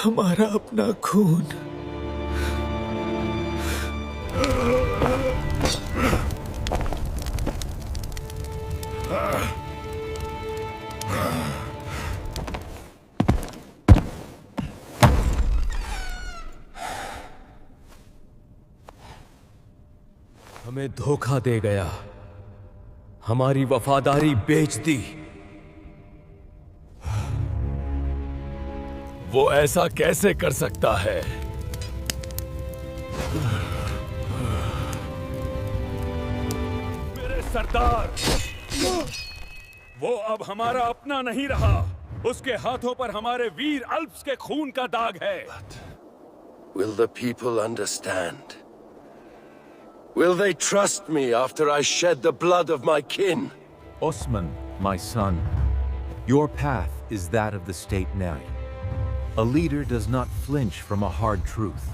हमारा अपना खून। हमें धोखा दे गया, हमारी वफादारी बेच दी। वो ऐसा कैसे कर सकता है? मेरे सरदार, वो अब हमारा अपना नहीं रहा। उसके हाथों पर हमारे वीर अल्प्स के खून का दाग है। Will the people understand? Will they trust me after I shed the blood of my kin? Osman, my son, your path is that of the state knight. A leader does not flinch from a hard truth.